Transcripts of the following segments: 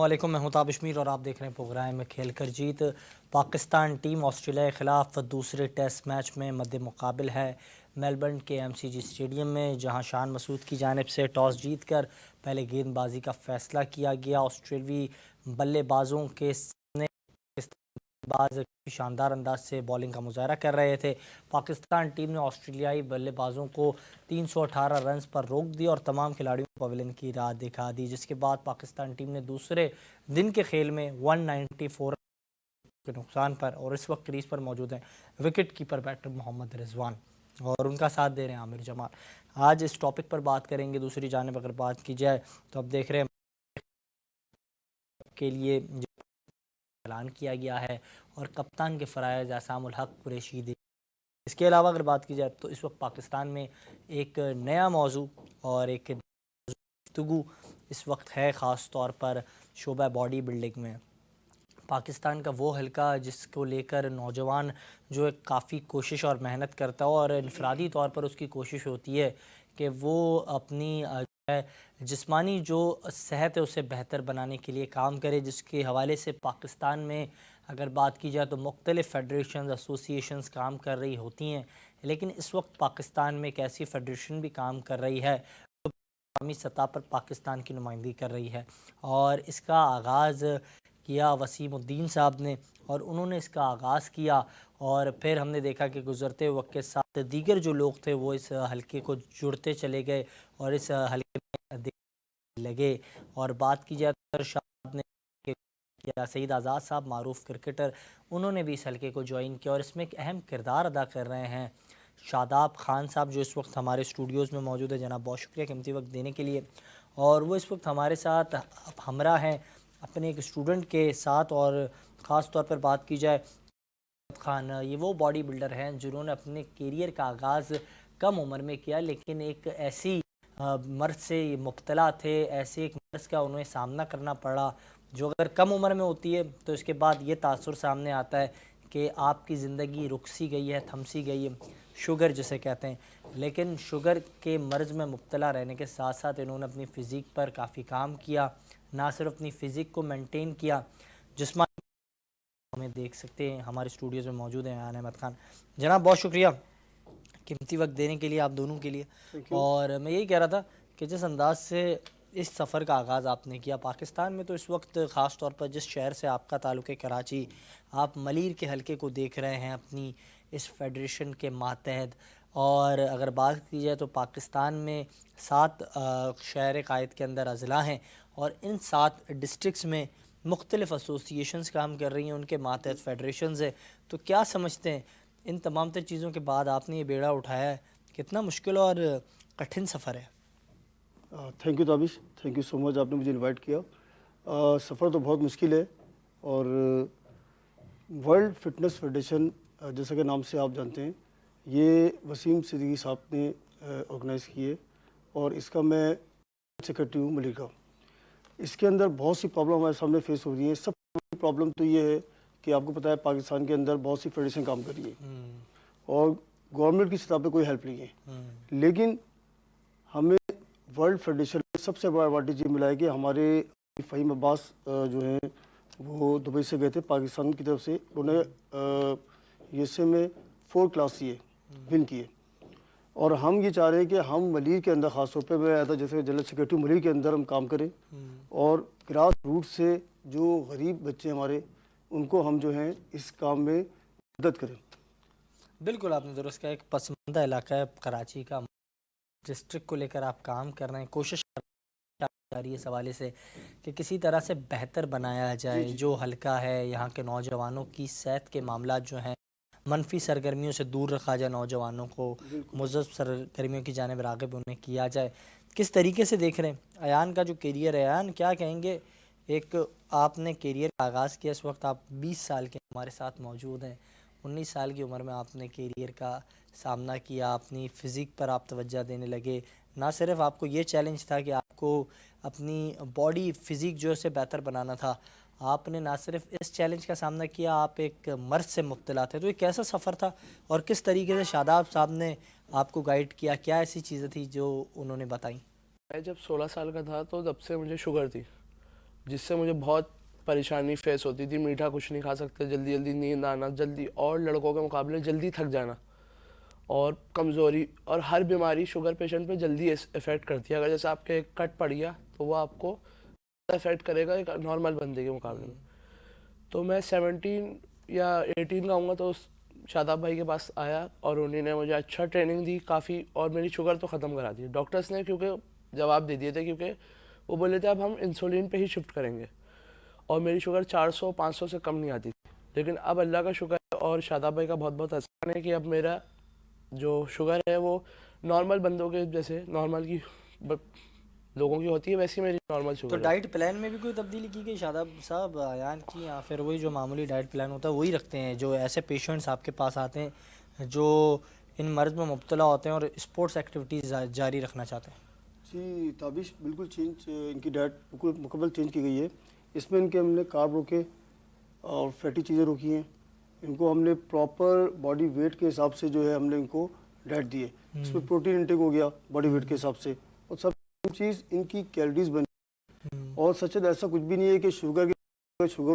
علیکم، میں ہوں تابش میر اور آپ دیکھ رہے ہیں پروگرام میں کھیل کر جیت۔ پاکستان ٹیم آسٹریلیا کے خلاف دوسرے ٹیسٹ میچ میں مد مقابل ہے میلبرن کے MCG اسٹیڈیم میں، جہاں شان مسعود کی جانب سے ٹاس جیت کر پہلے گیند بازی کا فیصلہ کیا گیا۔ آسٹریلوی بلے بازوں کے سامنے باز شاندار انداز سے بولنگ کا مظاہرہ کر رہے تھے۔ پاکستان ٹیم نے آسٹریلیائی بلے بازوں کو 318 رنز پر روک دیا اور تمام کھلاڑیوں کو پویلین کی راہ دکھا دی، جس کے بعد پاکستان ٹیم نے دوسرے دن کے کھیل میں 194 کے نقصان پر، اور اس وقت کریز پر موجود ہیں وکٹ کیپر بیٹر محمد رضوان اور ان کا ساتھ دے رہے ہیں عامر جمال۔ آج اس ٹاپک پر بات کریں گے۔ دوسری جانب اگر بات کی جائے تو اب دیکھ رہے ہیں کے لیے اعلان کیا گیا ہے اور کپتان کے فرائض اعصام الحق قریشی دے۔ اس کے علاوہ اگر بات کی جائے تو اس وقت پاکستان میں ایک نیا موضوع اور ایک گفتگو اس وقت ہے، خاص طور پر شعبہ باڈی بلڈنگ میں۔ پاکستان کا وہ حلقہ جس کو لے کر نوجوان جو ایک کافی کوشش اور محنت کرتا ہو، اور انفرادی طور پر اس کی کوشش ہوتی ہے کہ وہ اپنی جسمانی جو صحت ہے اسے بہتر بنانے کے لیے کام کرے، جس کے حوالے سے پاکستان میں اگر بات کی جائے تو مختلف فیڈریشنز ایسوسی ایشنز کام کر رہی ہوتی ہیں، لیکن اس وقت پاکستان میں ایک ایسی فیڈریشن بھی کام کر رہی ہے جو عالمی سطح پر پاکستان کی نمائندگی کر رہی ہے، اور اس کا آغاز کیا وسیم الدین صاحب نے، اور انہوں نے اس کا آغاز کیا اور پھر ہم نے دیکھا کہ گزرتے وقت کے ساتھ دیگر جو لوگ تھے وہ اس حلقے کو جڑتے چلے گئے اور اس حلقے میں لگے۔ اور بات کی جائے تو شاہد نے کیا، سعید آزاد صاحب معروف کرکٹر، انہوں نے بھی اس حلقے کو جوائن کیا اور اس میں ایک اہم کردار ادا کر رہے ہیں۔ شاداب خان صاحب جو اس وقت ہمارے اسٹوڈیوز میں موجود ہے، جناب بہت شکریہ قیمتی وقت دینے کے لیے، اور وہ اس وقت ہمارے ساتھ ہمراہ ہیں اپنے ایک اسٹوڈنٹ کے ساتھ۔ اور خاص طور پر بات کی جائے خان، یہ وہ باڈی بلڈر ہیں جنہوں نے اپنے کیریئر کا آغاز کم عمر میں کیا، لیکن ایک ایسی مرض سے مبتلا تھے، ایسے ایک مرض کا انہیں سامنا کرنا پڑا جو اگر کم عمر میں ہوتی ہے تو اس کے بعد یہ تاثر سامنے آتا ہے کہ آپ کی زندگی رک سی گئی ہے، تھم سی گئی ہے، شوگر جسے کہتے ہیں۔ لیکن شوگر کے مرض میں مبتلا رہنے کے ساتھ ساتھ انہوں نے اپنی فزیک پر کافی کام کیا، نہ صرف اپنی فزیک کو مینٹین کیا، جسمانی ہمیں دیکھ سکتے ہیں ہمارے اسٹوڈیوز میں موجود ہیں ایان احمد خان۔ جناب بہت شکریہ قیمتی وقت دینے کے لیے آپ دونوں کے لیے۔ اور میں یہی کہہ رہا تھا کہ جس انداز سے اس سفر کا آغاز آپ نے کیا پاکستان میں، تو اس وقت خاص طور پر جس شہر سے آپ کا تعلق ہے کراچی، آپ ملیر کے حلقے کو دیکھ رہے ہیں اپنی اس فیڈریشن کے ماتحت، اور اگر بات کی جائے تو پاکستان میں 7 شہر قائد کے اندر اضلاع ہیں، اور ان 7 ڈسٹرکٹس میں مختلف ایسوسی ایشنز کام کر رہی ہیں، ان کے ماتحت فیڈریشنز ہیں۔ تو کیا سمجھتے ہیں ان تمام تر چیزوں کے بعد آپ نے یہ بیڑا اٹھایا ہے، کتنا مشکل اور کٹھن سفر ہے؟ Thank you Tabish, thank you so much, آپ نے مجھے انوائٹ کیا۔ سفر تو بہت مشکل ہے، اور ورلڈ فٹنس فیڈریشن جیسا کہ نام سے آپ جانتے ہیں، یہ وسیم صدیقی صاحب نے آرگنائز کی ہے، اور اس کا میں سیکرٹری ہوں ملیر کا۔ اس کے اندر بہت سی پرابلم ہمارے سامنے فیس ہو رہی ہیں۔ سب سے بڑی پرابلم تو یہ ہے کہ آپ کو پتہ ہے پاکستان کے اندر بہت سی فیڈریشن کام کر رہی ہے اور گورنمنٹ کی سطح پہ کوئی ہیلپ نہیں ہے، لیکن ہمیں ورلڈ فیڈریشن میں سب سے بڑا ایڈوانٹیج یہ ملا ہے کہ ہمارے فہیم عباس جو ہیں وہ دبئی سے گئے تھے پاکستان کی طرف سے، انہوں نے USA میں 4 کلاس کیے، ون کیے، اور ہم یہ چاہ رہے ہیں کہ ہم ملیر کے اندر خاص طور پہ میں آیا تھا جیسے جنرل سیکرٹری ملیر کے اندر ہم کام کریں، اور گراس روٹ سے جو غریب بچے ہمارے ان کو ہم جو ہیں اس کام میں مدد کریں۔ بالکل آپ نے درست کہا، ایک پسماندہ علاقہ ہے کراچی کا، ڈسٹرکٹ کو لے کر آپ کام کر رہے ہیں، کوشش کر رہی ہے اس حوالے سے کہ کسی طرح سے بہتر بنایا جائے جو حلقہ ہے، یہاں کے نوجوانوں کی صحت کے معاملات جو ہیں، منفی سرگرمیوں سے دور رکھا جائے، نوجوانوں کو مثبت سرگرمیوں کی جانب راغب انہیں کیا جائے۔ کس طریقے سے دیکھ رہے ہیں ایان کا جو کیریئر ہے؟ ایان کیا کہیں گے، ایک آپ نے کیریئر کا آغاز کیا، اس وقت آپ 20 سال کے ہمارے ساتھ موجود ہیں، 19 سال کی عمر میں آپ نے کیریئر کا سامنا کیا، اپنی فزیک پر آپ توجہ دینے لگے، نہ صرف آپ کو یہ چیلنج تھا کہ آپ کو اپنی باڈی فزیک جو اسے بہتر بنانا تھا، آپ نے نہ صرف اس چیلنج کا سامنا کیا، آپ ایک مرض سے مبتلا تھے۔ تو یہ کیسا سفر تھا اور کس طریقے سے شاداب صاحب نے آپ کو گائیڈ کیا؟ کیا ایسی چیزیں تھیں جو انہوں نے بتائیں؟ میں جب 16 سال کا تھا تو تب سے مجھے شوگر تھی، جس سے مجھے بہت پریشانی فیس ہوتی تھی. میٹھا کچھ نہیں کھا سکتے, جلدی جلدی نیند آنا, جلدی, اور لڑکوں کے مقابلے جلدی تھک جانا, اور کمزوری, اور ہر بیماری شوگر پیشنٹ پہ جلدی افیکٹ کرتی ہے. اگر جیسے آپ کے ایک کٹ پڑ گیا تو وہ آپ کو افیکٹ کرے گا ایک نارمل بندے کے مقابلے میں. تو میں 17 یا 18 کا ہوں گا تو شاداب بھائی کے پاس آیا, اور انہوں نے مجھے اچھا ٹریننگ دی کافی, اور میری شوگر تو ختم کرا دی. ڈاکٹرس نے کیونکہ جواب دے دیے تھے, کیونکہ وہ بولے تھے اب ہم انسولین پہ ہی شفٹ کریں گے, اور میری شوگر 400-500 سے کم نہیں آتی تھی. لیکن اب اللہ کا شکر ہے اور شاداب بھائی کا بہت بہت احسان ہے کہ اب میرا جو شوگر ہے وہ نارمل بندوں کے جیسے نارمل کی لوگوں کی ہوتی ہے ویسی میری نارمل تو شوگر ہے. ڈائٹ پلان میں بھی کوئی تبدیلی کی گئی شاداب صاحب ایان کی, یا پھر وہی جو معمولی ڈائٹ پلان ہوتا ہے وہی رکھتے ہیں جو ایسے پیشنٹس آپ کے پاس آتے ہیں جو ان مرض میں مبتلا ہوتے ہیں اور اسپورٹس ایکٹیویٹیز جاری رکھنا چاہتے ہیں؟ جی تابش بالکل چینج, ان کی ڈائٹ بالکل مکمل چینج کی گئی ہے. اس میں ان کے ہم نے کارب روکے اور فیٹی چیزیں روکی ہیں. ان کو ہم نے پراپر باڈی ویٹ کے حساب سے جو ہے ہم نے ان کو ڈائٹ دی ہے. اس میں پروٹین انٹیک ہو گیا باڈی ویٹ کے حساب سے, اور سب چیز ان کی کیلریز بنی. اور سچ ایسا کچھ بھی نہیں ہے کہ شوگر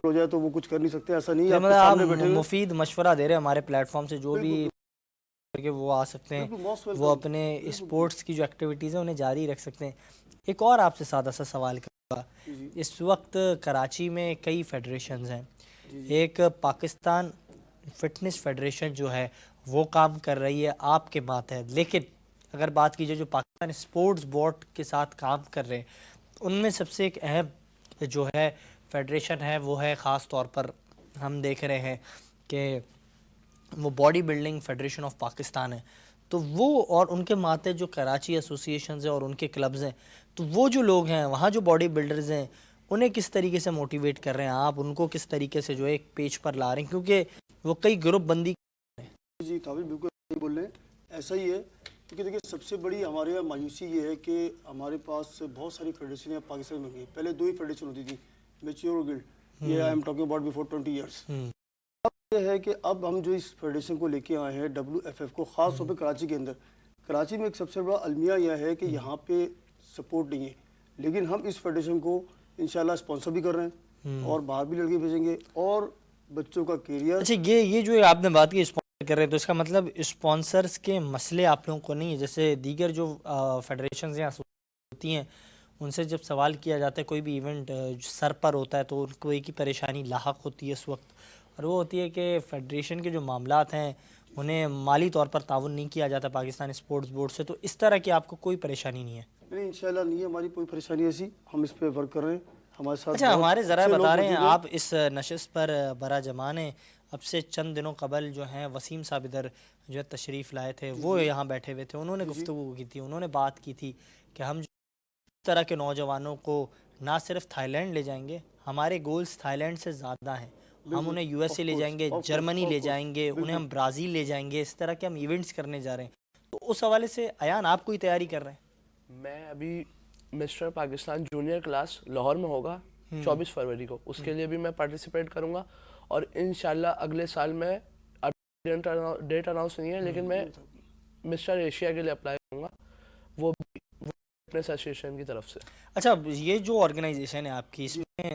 ہو جائے تو وہ کچھ کر نہیں سکتے, ایسا نہیں ہے. مطلب آپ مفید مشورہ دے رہے ہیں ہمارے پلیٹ فارم سے, جو بھی کہ وہ آ سکتے ہیں, وہ اپنے اسپورٹس کی جو ایکٹیویٹیز ہیں انہیں جاری رکھ سکتے ہیں. ایک اور آپ سے سادہ سا سوال کروں گا. اس وقت کراچی میں کئی فیڈریشنز ہیں. ایک پاکستان فٹنس فیڈریشن جو ہے وہ کام کر رہی ہے آپ کے ماتحت, لیکن اگر بات کی جائے جو پاکستان اسپورٹس بورڈ کے ساتھ کام کر رہے ہیں ان میں سب سے ایک اہم جو ہے فیڈریشن ہے وہ ہے, خاص طور پر ہم دیکھ رہے ہیں کہ وہ body building federation of Pakistan ہے. تو وہ اور ان کے ماتحت جو کراچی ایسوسیشنز ہیں اور ان کے کلبز ہیں, تو وہ جو لوگ ہیں وہاں جو باڈی بلڈرز ہیں انہیں کس طریقے سے موٹیویٹ کر رہے ہیں آپ, ان کو کس طریقے سے جو ہے ایک پیج پر لا رہے ہیں, کیونکہ وہ کئی گروپ بندی. جی تابش بالکل صحیح بول رہے ہیں, ایسا ہی ہے. کیونکہ دیکھیے سب سے بڑی ہمارے یہاں مایوسی یہ ہے کہ ہمارے پاس بہت ساری فیڈریشن ہیں پاکستان میں. پہلے 2 ہی فیڈریشن ہوتی تھی, میچیور گلڈ, یہ I am talking about before 20 years. اب یہ ہے کہ اب ہم جو اس فیڈریشن کو لے کے آئے ہیں WFF کو, خاص طور پہ کراچی کے اندر. کراچی میں ایک سب سے بڑا المیہ یہ ہے کہ یہاں پہ سپورٹ نہیں ہے, لیکن ہم اس فیڈریشن کو انشاءاللہ اسپانسر بھی کر رہے ہیں اور باہر بھی لڑکے بھیجیں گے, اور بچوں کا کیریئر. اچھا یہ جو آپ نے بات کی اسپانسر کر رہے ہیں, تو اس کا مطلب اسپانسرز کے مسئلے آپ لوگوں کو نہیں ہے؟ جیسے دیگر جو فیڈریشنز یا ہوتی ہیں ان سے جب سوال کیا جاتا ہے کوئی بھی ایونٹ سر پر ہوتا ہے تو ان کو ایک ہی پریشانی لاحق ہوتی ہے اس وقت, اور وہ ہوتی ہے کہ فیڈریشن کے جو معاملات ہیں انہیں مالی طور پر تعاون نہیں کیا جاتا پاکستان اسپورٹس بورڈ سے. تو اس طرح کی آپ کو کوئی پریشانی نہیں ہے؟ نہیں انشاءاللہ نہیں ہے ہماری کوئی پریشانی ایسی, ہم اس پہ ورک کر رہے ہیں. ہمارے ساتھ اچھا ہمارے ذرائع بتا رہے ہیں آپ اس نشست پر برا جمان ہیں. اب سے چند دنوں قبل جو ہیں وسیم صاحب ادھر جو ہے تشریف لائے تھے, وہ یہاں بیٹھے ہوئے تھے, انہوں نے گفتگو کی تھی, انہوں نے بات کی تھی کہ ہم جو اس طرح کے نوجوانوں کو نہ صرف تھائی لینڈ لے جائیں گے, ہمارے گولز تھائی لینڈ سے زیادہ ہیں, ہم انہیں USA لے جائیں گے, جرمنی لے جائیں گے, انہیں ہم برازیل لے جائیں گے, اس طرح کے ہم ایونٹس کرنے جا رہے ہیں. تو اس حوالے سے ایان آپ کوئی تیاری کر رہے ہیں؟ میں ابھی mister Pakistan junior class Lahore میں ہوگا 24 فروری کو, اس کے لیے بھی میں پارٹیسپیٹ کروں گا, اور انشاءاللہ اگلے سال میں ڈیٹ اناؤنس نہیں ہے لیکن میں مسٹر ایشیا کے لیے اپلائی کروں گا, وہ بھی فٹنس ایسوسیشن کی طرف سے. اچھا یہ جو آرگنائزیشن ہے آپ کی, اس میں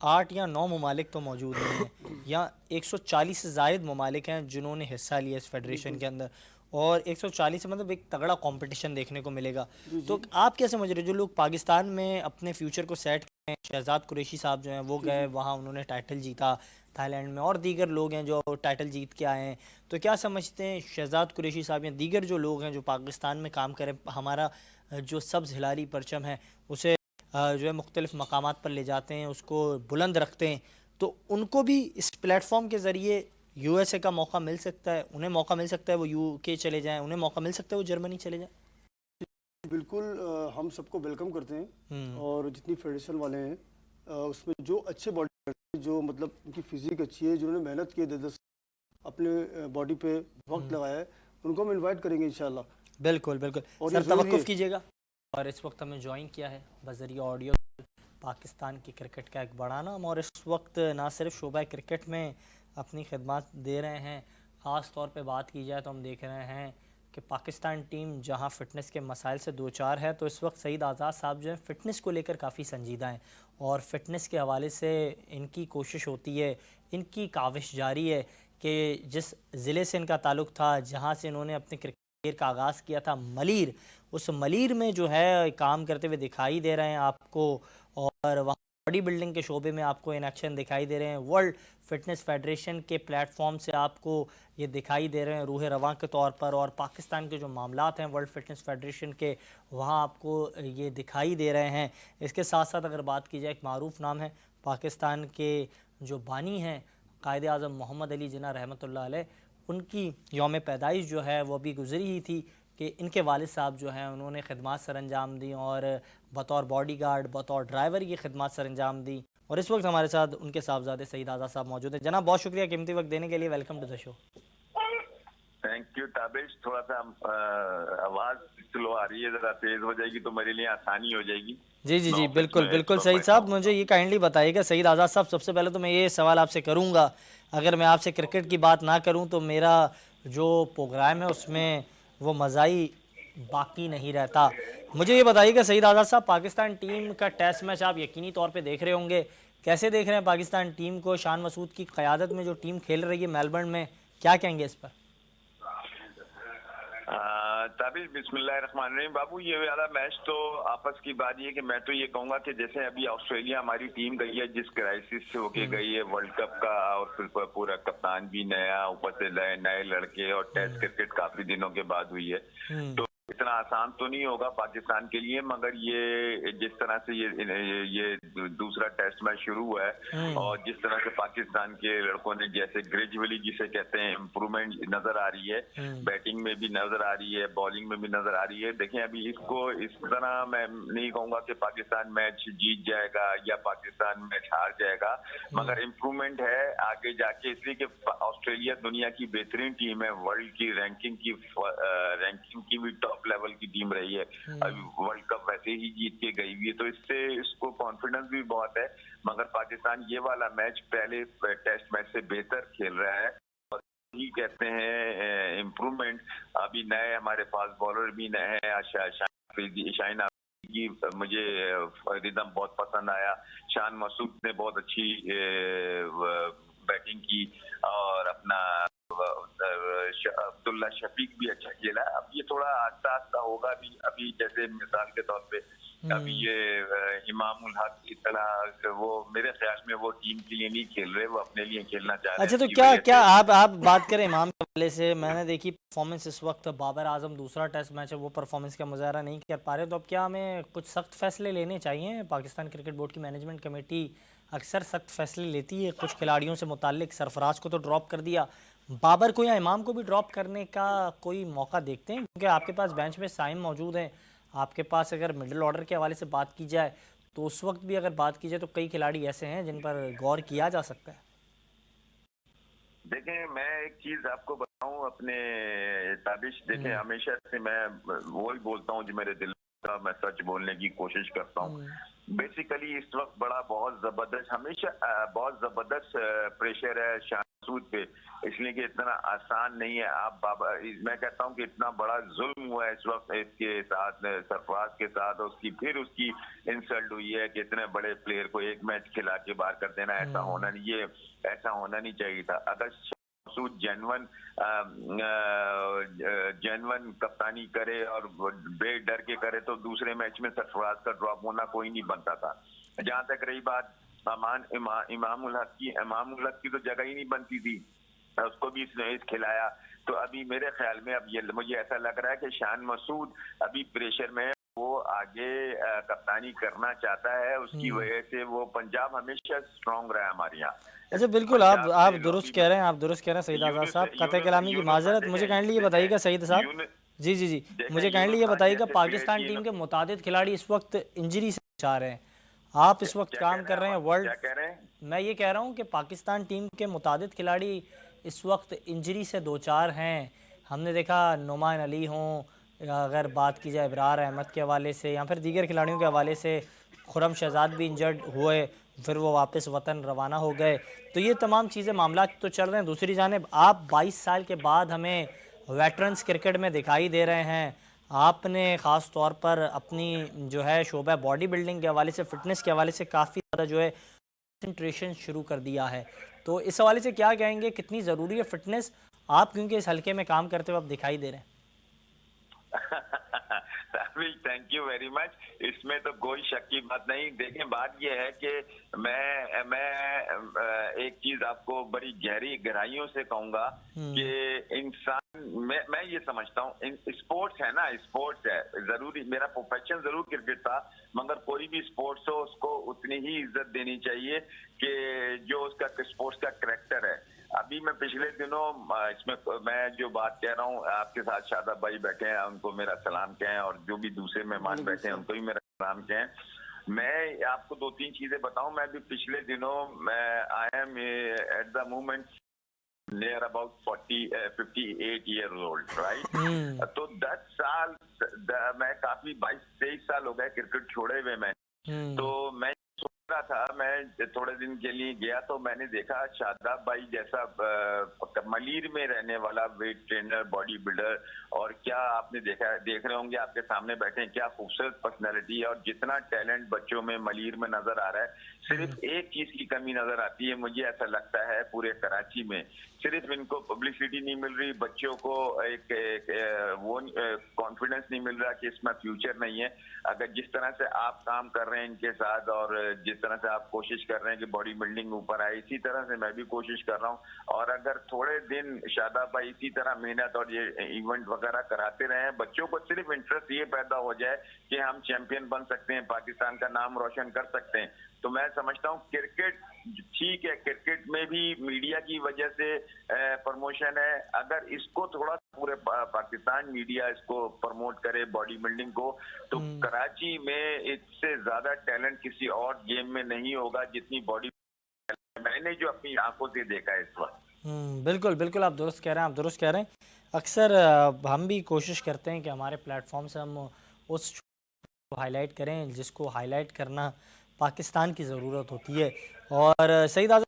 8 یا 9 ممالک تو موجود نہیں ہیں, یا 140 سے زائد ممالک ہیں جنہوں نے حصہ لیا اس فیڈریشن کے اندر, اور 140 سے مطلب ایک تگڑا کمپٹیشن دیکھنے کو ملے گا. تو آپ کیا سمجھ رہے جو لوگ پاکستان میں اپنے فیوچر کو سیٹ کریں, شہزاد قریشی صاحب جو ہیں وہ گئے وہاں انہوں نے ٹائٹل جیتا تھائی لینڈ میں, اور دیگر لوگ ہیں جو ٹائٹل جیت کے آئے ہیں, تو کیا سمجھتے ہیں شہزاد قریشی صاحب یا دیگر جو لوگ ہیں جو پاکستان میں کام کریں, ہمارا جو سبز ہلالی پرچم ہے اسے جو ہے مختلف مقامات پر لے جاتے ہیں, اس کو بلند رکھتے ہیں, تو ان کو بھی اس پلیٹ فارم کے ذریعے USA کا موقع مل سکتا ہے, انہیں موقع مل سکتا ہے وہ UK چلے جائیں, انہیں موقع مل سکتا ہے وہ جرمنی چلے جائیں؟ بالکل ہم سب کو ویلکم کرتے ہیں, اور جتنی فیڈریشن والے ہیں اس میں جو اچھے باڈی جو مطلب ان کی فزیک اچھی ہے, جنہوں نے محنت کی ہے 10 اپنے باڈی پہ وقت لگایا ہے, ان کو ہم انوائٹ کریں گے انشاءاللہ. بالکل بالکل سر, توقف کیجیے گا. اور اس وقت ہمیں جوائن کیا ہے بذریعہ آڈیو پاکستان کی کرکٹ کا ایک بڑا نام, اور اس وقت نہ صرف شعبہ کرکٹ میں اپنی خدمات دے رہے ہیں, خاص طور پہ بات کی جائے تو ہم دیکھ رہے ہیں کہ پاکستان ٹیم جہاں فٹنس کے مسائل سے دوچار ہے تو اس وقت سعید آزاد صاحب جو ہیں فٹنس کو لے کر کافی سنجیدہ ہیں، اور فٹنس کے حوالے سے ان کی کوشش ہوتی ہے، ان کی کاوش جاری ہے کہ جس ضلع سے ان کا تعلق تھا، جہاں سے انہوں نے اپنے کرکٹ کیریئر کا آغاز کیا تھا، ملیر، اس ملیر میں جو ہے کام کرتے ہوئے دکھائی دے رہے ہیں آپ کو، اور وہاں باڈی بلڈنگ کے شعبے میں آپ کو ان ایکشن دکھائی دے رہے ہیں، ورلڈ فٹنس فیڈریشن کے پلیٹ فارم سے آپ کو یہ دکھائی دے رہے ہیں روح رواں کے طور پر، اور پاکستان کے جو معاملات ہیں ورلڈ فٹنس فیڈریشن کے وہاں آپ کو یہ دکھائی دے رہے ہیں۔ اس کے ساتھ ساتھ اگر بات کی جائے، ایک معروف نام ہے پاکستان کے جو بانی ہیں قائد اعظم محمد علی جناح رحمۃ اللہ علیہ، ان کی یوم پیدائش جو ہے وہ بھی گزری ہی تھی کہ ان کے والد صاحب جو ہیں انہوں نے خدمات سر انجام دی، اور بطور باڈی گارڈ، بطور ڈرائیور یہ خدمات سر انجام دی، اور اس وقت ہمارے ساتھ ان کے صاحبزادے سعید آزاد صاحب موجود ہیں۔ جناب بہت شکریہ قیمتی وقت دینے کے لیے، welcome to the show. Thank you Tabish, تھوڑا سا آواز سلو آ رہی ہے، ذرا تیز ہو جائے گی تو میرے لیے آسانی ہو جائے گی۔ جی بالکل بالکل سعید صاحب، مجھے یہ کائنڈلی بتائیے گا سعید آزاد صاحب، سب سے پہلے تو میں یہ سوال آپ سے کروں گا، اگر میں آپ سے کرکٹ کی بات نہ کروں تو میرا جو پروگرام ہے اس میں وہ مزہ ہی باقی نہیں رہتا۔ مجھے یہ بتائیے گا سعید آزاد صاحب، پاکستان ٹیم کا ٹیسٹ میچ آپ یقینی طور پہ دیکھ رہے ہوں گے، کیسے دیکھ رہے ہیں پاکستان ٹیم کو؟ شان مسعود کی قیادت میں جو ٹیم کھیل رہی ہے میلبرن میں، کیا کہیں گے اس پر؟ تابش بسم اللہ الرحمن الرحیم۔ بابو یہ والا میچ تو آپس کی بات یہ کہ میں تو یہ کہوں گا کہ جیسے ابھی آسٹریلیا ہماری ٹیم گئی ہے جس کرائسس سے ہو کے گئی ہے ورلڈ کپ کا، اور پھر پورا کپتان بھی نیا، اوپر سے نئے لڑکے، اور ٹیسٹ کرکٹ کافی دنوں کے بعد ہوئی ہے، تو اتنا آسان تو نہیں ہوگا پاکستان کے لیے، مگر یہ جس طرح سے یہ دوسرا ٹیسٹ میچ شروع ہوا ہے، اور جس طرح سے پاکستان کے لڑکوں نے جیسے گریجولی جسے کہتے ہیں امپرومنٹ نظر آ رہی ہے، بیٹنگ میں بھی نظر آ رہی ہے، بالنگ میں بھی نظر آ رہی ہے۔ دیکھیں ابھی اس کو اس طرح میں نہیں کہوں گا کہ پاکستان میچ جیت جائے گا یا پاکستان میچ ہار جائے گا، مگر امپرومنٹ ہے آگے جا کے، اس لیے کہ آسٹریلیا دنیا کی بہترین ٹیم ہے، ورلڈ کی رینکنگ کی بھی ٹاپ لیول کی ٹیم رہی ہے، ابھی ورلڈ کپ ویسے ہی جیت کے گئی ہوئی ہے، تو اس سے اس کو کانفیڈنس بھی بہت ہے، مگر پاکستان یہ والا میچ پہلے ٹیسٹ میچ سے بہتر کھیل رہا ہے، اور یہ کہتے ہیں امپرومنٹ۔ ابھی نئے ہمارے فاسٹ بالر بھی نئے ہیں، شاہین کی مجھے ردم بہت پسند آیا، شان مسعود نے بہت اچھی بیٹنگ کی، اور اپنا عبداللہ شفیق بھی اچھا کھیلا۔ اب یہ تھوڑا آہستہ آہستہ ہوگا، ابھی جیسے مثال کے طور پہ ابھی یہ امام الحق کی طرح وہ میرے خیال میں وہ ٹیم کے لیے نہیں کھیل رہے، وہ اپنے لیے کھیلنا چاہ رہے ہیں۔ اچھا تو کیا آپ بات کریں امام کے حوالے سے، میں نے دیکھی پرفارمنس اس وقت بابر اعظم دوسرا ٹیسٹ میچ ہے وہ پرفارمنس کا مظاہرہ نہیں کر پا رہے، تو اب کیا ہمیں کچھ سخت فیصلے لینے چاہیے؟ پاکستان کرکٹ بورڈ کی مینجمنٹ کمیٹی اکثر سخت فیصلے لیتی ہے، کچھ کھلاڑیوں سے متعلق سرفراز کو تو ڈراپ کر دیا، بابر کو یا امام کو بھی ڈراپ کرنے کا کوئی موقع دیکھتے ہیں؟ کیونکہ آپ کے پاس بینچ میں سائم موجود ہیں، آپ کے پاس اگر مڈل آرڈر کے حوالے سے بات کی جائے تو اس وقت بھی اگر بات کی جائے تو کئی کھلاڑی ایسے ہیں جن پر غور کیا جا سکتا ہے۔ دیکھیں میں ایک چیز آپ کو بتاؤں اپنے تابش، دیکھیں ہمیشہ سے میں وہی بولتا ہوں جو میرے دل کا، میں سچ بولنے کی کوشش کرتا ہوں۔ بیسیکلی اس وقت بہت زبردست، ہمیشہ بہت زبردست پریشر ہے شان مسعود پہ، اس لیے کہ اتنا آسان نہیں ہے۔ آپ میں کہتا ہوں کہ اتنا بڑا ظلم ہوا ہے اس وقت اس کے ساتھ، سرفراز کے ساتھ، اس کی پھر اس کی انسلٹ ہوئی ہے کہ اتنے بڑے پلیئر کو ایک میچ کھلا کے باہر کر دینا، ایسا ہونا نہیں، یہ ایسا ہونا نہیں چاہیے تھا۔ اگر مسعود جینون کپتانی کرے اور بے ڈر کے کرے تو دوسرے میچ میں سرفراز کا ڈراپ ہونا کوئی نہیں بنتا تھا۔ جہاں تک رہی بات امام الحق کی تو جگہ ہی نہیں بنتی تھی، اس کو بھی اس نے کھلایا، تو ابھی میرے خیال میں اب یہ مجھے ایسا لگ رہا ہے کہ شان مسعود ابھی پریشر میں، وہ آگے کپتانی کرنا چاہتا ہے، اس کی وجہ سے وہ پنجاب ہمیشہ اسٹرانگ رہا ہے ہمارے یہاں۔ اچھا بالکل، آپ درست کہہ رہے ہیں، سعید آزاد صاحب، قطع کلامی کی معذرت، مجھے کائنڈلی یہ بتائیے گا سعید صاحب، جی مجھے کائنڈلی یہ بتائیے گا پاکستان ٹیم کے متعدد کھلاڑی اس وقت انجری سے چاہ رہے ہیں، آپ اس وقت کام کر رہے ہیں میں یہ کہہ رہا ہوں کہ پاکستان ٹیم کے متعدد کھلاڑی اس وقت انجری سے دوچار ہیں، ہم نے دیکھا نعمان علی ہوں، اگر بات کی جائے ابرار احمد کے حوالے سے یا پھر دیگر کھلاڑیوں کے حوالے سے، خرم شہزاد بھی انجرڈ ہوئے، پھر وہ واپس وطن روانہ ہو گئے، تو یہ تمام چیزیں معاملات تو چل رہے ہیں۔ دوسری جانب آپ 22 سال کے بعد ہمیں ویٹرنز کرکٹ میں دکھائی دے رہے ہیں. آپ نے خاص طور پر اپنی جو ہے شعبہ باڈی بلڈنگ کے حوالے سے، فٹنس کے حوالے سے کافی زیادہ جو ہے کنسنٹریشن شروع کر دیا ہے. تو اس حوالے سے کیا کہیں گے، کتنی ضروری ہے فٹنس؟ آپ کیونکہ اس حلقے میں کام کرتے ہوئے اب دکھائی دے رہے ہیں. Thank you very much. اس میں تو کوئی شک کی بات نہیں. دیکھیں بات یہ ہے کہ میں ایک چیز آپ کو بڑی گہرائیوں سے کہوں گا کہ انسان میں یہ سمجھتا ہوں اسپورٹس ہے نا، اسپورٹس ہے ضروری. میرا پروفیشن ضرور کرکٹ تھا، مگر کوئی بھی اسپورٹس ہو اس کو اتنی ہی عزت دینی چاہیے کہ جو اس کا اسپورٹس کا کریکٹر ہے. ابھی میں پچھلے دنوں اس میں جو بات کہہ رہا ہوں، آپ کے ساتھ شاداب بھائی بیٹھے ہیں، ان کو میرا سلام کہیں، اور جو بھی دوسرے مہمان بیٹھے ہیں ان کو بھی میرا سلام کہیں. میں آپ کو 2-3 چیزیں بتاؤں. میں بھی پچھلے دنوں I am at the moment near about 58 years old, right? تو 10 سال میں کافی 22-23 سال ہو گئے کرکٹ چھوڑے ہوئے میں. تو میں سوچ رہا تھا، میں تھوڑے دن کے لیے گیا تو میں نے دیکھا شاداب بھائی جیسا ملیر میں رہنے والا ویٹ ٹرینر، باڈی بلڈر، اور کیا آپ نے دیکھ رہے ہوں گے، آپ کے سامنے بیٹھے ہیں، کیا خوبصورت پرسنالٹی ہے اور جتنا ٹیلنٹ بچوں میں ملیر میں نظر آ رہا ہے. صرف ایک چیز کی کمی نظر آتی ہے مجھے ایسا لگتا ہے پورے کراچی میں، صرف ان کو پبلسٹی نہیں مل رہی، بچوں کو ایک وہ کانفیڈنس نہیں مل رہا کہ اس میں فیوچر نہیں ہے. اگر جس طرح سے آپ کام کر رہے ہیں ان کے ساتھ اور جس طرح سے آپ کوشش کر رہے ہیں کہ باڈی بلڈنگ اوپر آئے، اسی طرح سے میں بھی کوشش کر رہا ہوں. اور اگر تھوڑے دن شاداب بھائی اسی طرح محنت اور یہ ایونٹ وغیرہ کراتے رہے، بچوں کو صرف انٹرسٹ یہ پیدا ہو جائے کہ ہم چیمپئن بن سکتے ہیں، پاکستان کا نام روشن کر سکتے ہیں، تو میں سمجھتا ہوں کرکٹ ٹھیک ہے. کرکٹ میں بھی میڈیا کی وجہ سے پروموشن ہے، اگر اس کو تھوڑا پورے پاکستان میڈیا اس کو پروموٹ کرے باڈی بلڈنگ کو، تو کراچی میں اس سے زیادہ ٹیلنٹ کسی اور گیم میں نہیں ہوگا جتنی باڈی میں نے جو اپنی آنکھوں سے دیکھا ہے اس وقت. بالکل بالکل، آپ درست کہہ رہے ہیں، آپ درست کہہ رہے ہیں. اکثر ہم بھی کوشش کرتے ہیں کہ ہمارے پلیٹ فارم سے ہم اس کو ہائی لائٹ کریں جس کو ہائی لائٹ کرنا پاکستان کی ضرورت ہوتی ہے. اور سعید اعظم،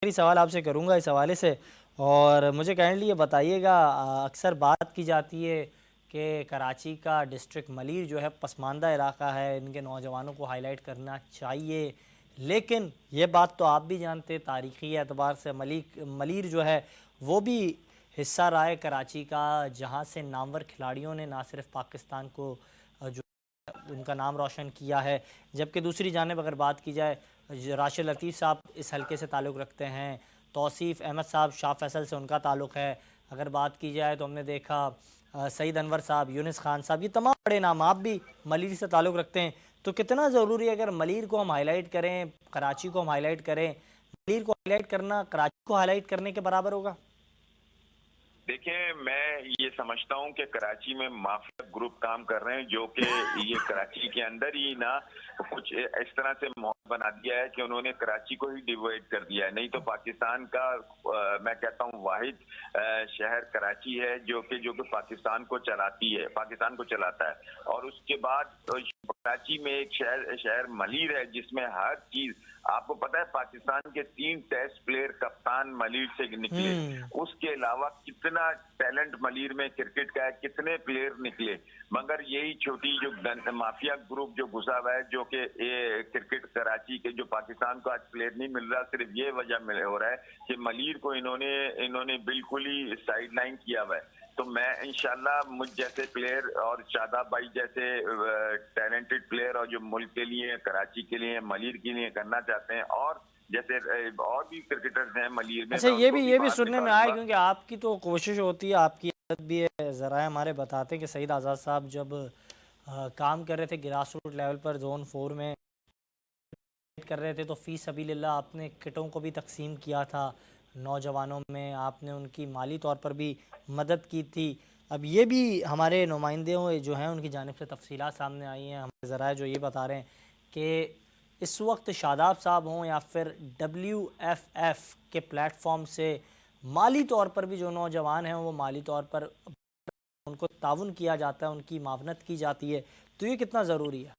میری سوال آپ سے کروں گا اس حوالے سے، اور مجھے کائنڈلی یہ بتائیے گا، اکثر بات کی جاتی ہے کہ کراچی کا ڈسٹرکٹ ملیر جو ہے پسماندہ علاقہ ہے، ان کے نوجوانوں کو ہائی لائٹ کرنا چاہیے، لیکن یہ بات تو آپ بھی جانتے تاریخی اعتبار سے ملیر جو ہے وہ بھی حصہ رہا ہے کراچی کا، جہاں سے نامور کھلاڑیوں نے نہ صرف پاکستان کو جو ان کا نام روشن کیا ہے، جبکہ دوسری جانب اگر بات کی جائے، راشد لطیف صاحب اس حلقے سے تعلق رکھتے ہیں، توصیف احمد صاحب شاہ فیصل سے ان کا تعلق ہے. اگر بات کی جائے تو ہم نے دیکھا سعید انور صاحب، یونس خان صاحب، یہ تمام بڑے نام آپ بھی ملیر سے تعلق رکھتے ہیں. تو کتنا ضروری ہے اگر ملیر کو ہم ہائی لائٹ کریں، کراچی کو ہم ہائی لائٹ کریں، ملیر کو ہائی لائٹ کرنا کراچی کو ہائی لائٹ کرنے کے برابر ہوگا؟ دیکھیں، میں یہ سمجھتا ہوں کہ کراچی میں مافیا گروپ کام کر رہے ہیں جو کہ یہ کراچی کے اندر ہی نا کچھ اس طرح سے ماحول بنا دیا ہے کہ انہوں نے کراچی کو ہی ڈیوائڈ کر دیا ہے. نہیں تو پاکستان کا میں کہتا ہوں واحد شہر کراچی ہے جو کہ پاکستان کو چلاتی ہے، پاکستان کو چلاتا ہے. اور اس کے بعد کراچی میں ایک شہر ملیر ہے جس میں ہر چیز آپ کو پتہ ہے. پاکستان کے 3 ٹیسٹ پلیئر کپتان ملیر سے نکلے، اس کے علاوہ کتنا ٹیلنٹ ملیر میں کرکٹ کا ہے، کتنے پلیئر نکلے. مگر یہی چھوٹی جو مافیا گروپ جو گھسا ہوا ہے جو کہ کرکٹ کراچی کے جو پاکستان کو آج پلیئر نہیں مل رہا، صرف یہ وجہ ہو رہا ہے کہ ملیر کو انہوں نے بالکل ہی سائیڈ لائن کیا ہوا ہے. تو میں انشاءاللہ مجھ جیسے پلیئر اور شاداب بھائی جیسے ٹیلنٹڈ پلیئر اور جو ملک کے لیے، کراچی کے لیے، ملیر کے لیے کرنا چاہتے ہیں، اور جیسے اور بھی کرکٹرز ہیں ملیر میں. اچھا، یہ بھی سننے میں آیا، کیونکہ آپ کی تو کوشش ہوتی ہے، آپ کی عادت بھی ہے، ذرائع ہمارے بتاتے ہیں کہ سعید آزاد صاحب جب کام کر رہے تھے گراس روٹ لیول پر زون 4 میں کر رہے تھے تو فی سبیل اللہ آپ نے کٹوں کو بھی تقسیم کیا تھا نوجوانوں میں، آپ نے ان کی مالی طور پر بھی مدد کی تھی. اب یہ بھی ہمارے نمائندے جو ہیں ان کی جانب سے تفصیلات سامنے آئی ہیں، ہمارے ذرائع جو یہ بتا رہے ہیں کہ اس وقت شاداب صاحب ہوں یا پھر WFF کے پلیٹ فارم سے مالی طور پر بھی جو نوجوان ہیں وہ مالی طور پر ان کو تعاون کیا جاتا ہے، ان کی معاونت کی جاتی ہے. تو یہ کتنا ضروری ہے؟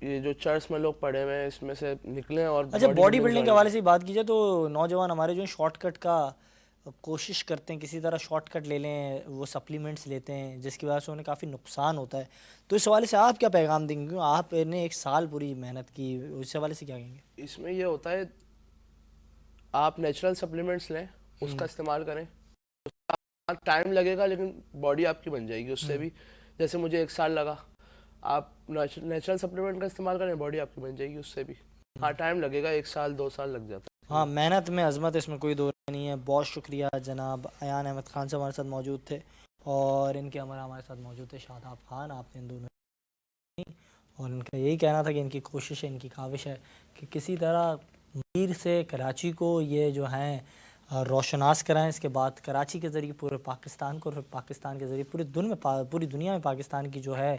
یہ جو چرچ میں لوگ پڑے ہوئے ہیں اس میں سے نکلیں اور اچھا باڈی بلڈنگ کے حوالے سے بات کی جائے تو نوجوان ہمارے جو شارٹ کٹ کا کوشش کرتے ہیں کسی طرح شارٹ کٹ لے لیں, وہ سپلیمنٹس لیتے ہیں جس کی وجہ سے انہیں کافی نقصان ہوتا ہے. تو اس حوالے سے آپ کیا پیغام دیں گے, کیوں آپ نے 1 سال پوری محنت کی, اس حوالے سے کیا کہیں گے؟ اس میں یہ ہوتا ہے آپ نیچرل سپلیمنٹس لیں, اس کا استعمال کریں, ٹائم لگے گا لیکن باڈی آپ کی بن جائے گی اس سے بھی. جیسے مجھے 1 سال لگا, آپ نیچرل سپلیمنٹ کا استعمال کریں, باڈی آپ کی بن جائے گی اس سے بھی. ہاں ٹائم لگے گا, 1 سال 2 سال لگ جاتا ہے. ہاں محنت میں عظمت, اس میں کوئی دو رائے نہیں ہے. بہت شکریہ جناب ایان احمد خان سے ہمارے ساتھ موجود تھے, اور ان کے ہمارے ساتھ موجود تھے شاداب خان. آپ نے ان دونوں, اور ان کا یہی کہنا تھا کہ ان کی کوشش ہے, ان کی کاوش ہے کہ کسی طرح میر سے کراچی کو یہ جو ہیں روشناس کرائیں, اس کے بعد کراچی کے ذریعے پورے پاکستان کو, اور پاکستان کے ذریعے پوری دنیا میں پاکستان کی جو ہے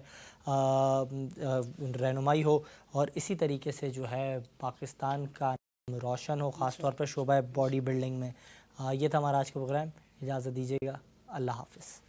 رہنمائی ہو, اور اسی طریقے سے جو ہے پاکستان کا روشن ہو, خاص طور پر شعبہ باڈی بلڈنگ میں. یہ تھا ہمارا آج کا پروگرام. اجازت دیجیے گا, اللہ حافظ.